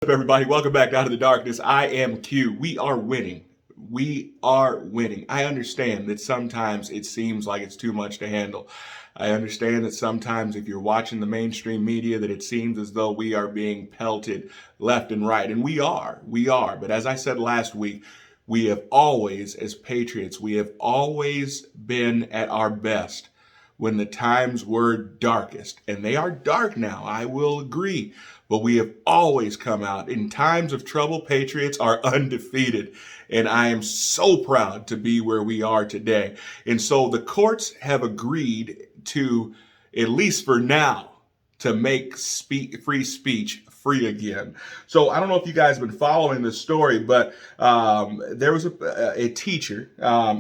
Up, everybody? Welcome back out of the darkness. I am Q. We are winning. We are winning. I understand that sometimes it seems like it's too much to handle. I understand that sometimes if you're watching the mainstream media that it seems as though we are being pelted left and right. And we are. We are. But as I said last week, we have always, as Patriots, we have always been at our best when the times were darkest. And they are dark now, I will agree. But we have always come out. In times of trouble, Patriots are undefeated. And I am so proud to be where we are today. And so the courts have agreed to, at least for now, to make free speech free again. So I don't know if you guys have been following this story, but there was a teacher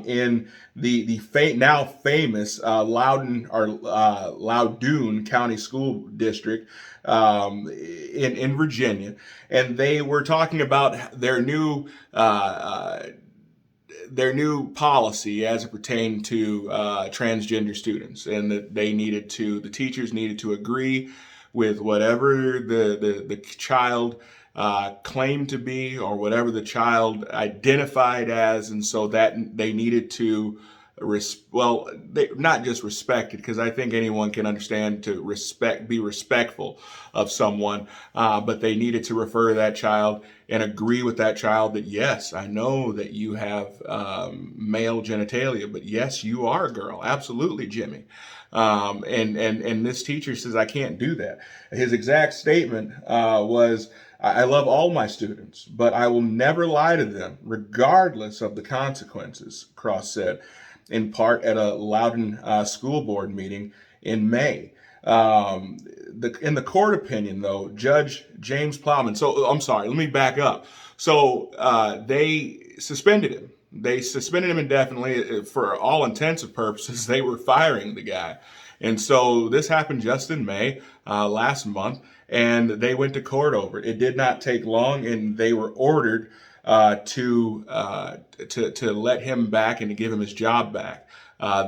in the now famous Loudoun County School District in Virginia, and they were talking about their new policy as it pertained to transgender students, and that the teachers needed to agree with whatever the child claimed to be, or whatever the child identified as, and so that they needed to not just respect it, because I think anyone can understand to be respectful of someone, but they needed to refer to that child and agree with that child that, yes, I know that you have male genitalia, but yes, you are a girl. Absolutely, Jimmy. And this teacher says, I can't do that. His exact statement was, I love all my students, but I will never lie to them, regardless of the consequences, Cross said, in part at a Loudoun school board meeting in May. In the court opinion, though, Judge James Plowman, so I'm sorry, let me back up. So they suspended him. They suspended him indefinitely. For all intents and purposes, they were firing the guy. And so this happened just in May, last month, and they went to court over it. It did not take long, and they were ordered to let him back and to give him his job back.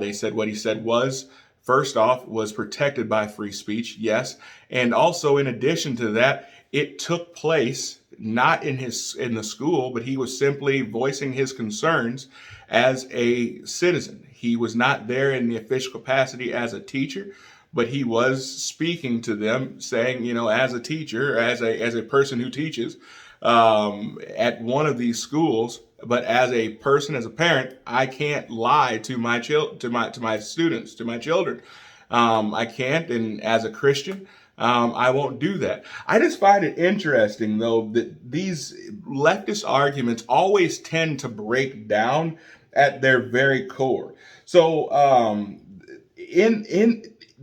They said what he said was, first off, was protected by free speech, yes, and also in addition to that, it took place not in the school, but he was simply voicing his concerns as a citizen. He was not there in the official capacity as a teacher, but he was speaking to them, saying, as a teacher, as a person who teaches at one of these schools, but as a person, as a parent, I can't lie to my students, to my children. I can't, and as a Christian, I won't do that. I just find it interesting, though, that these leftist arguments always tend to break down at their very core. So,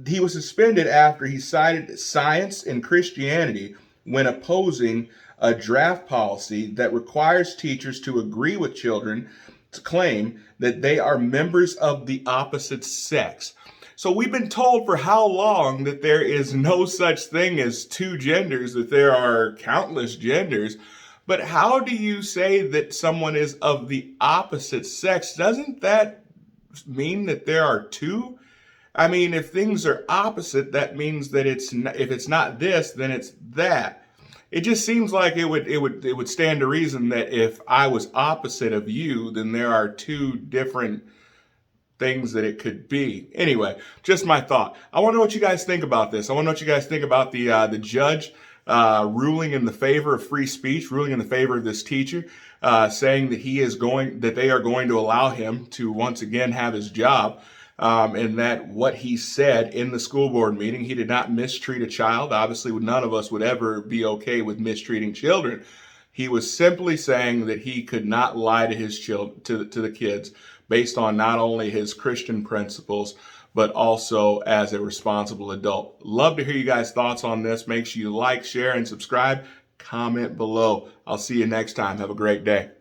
he was suspended after he cited science and Christianity when opposing a draft policy that requires teachers to agree with children to claim that they are members of the opposite sex. So we've been told for how long that there is no such thing as two genders, that there are countless genders. But how do you say that someone is of the opposite sex? Doesn't that mean that there are two? I mean, if things are opposite, that means that if it's not this, then it's that. It just seems like it would stand to reason that if I was opposite of you, then there are two different things that it could be. Anyway, just my thought. I want to know what you guys think about this. I want to know what you guys think about the judge ruling in the favor of free speech, ruling in the favor of this teacher, saying that they are going to allow him to once again have his job. And that what he said in the school board meeting, he did not mistreat a child. Obviously, none of us would ever be okay with mistreating children. He was simply saying that he could not lie to his children, to the kids, based on not only his Christian principles, but also as a responsible adult. Love to hear you guys' thoughts on this. Make sure you like, share, and subscribe. Comment below. I'll see you next time. Have a great day.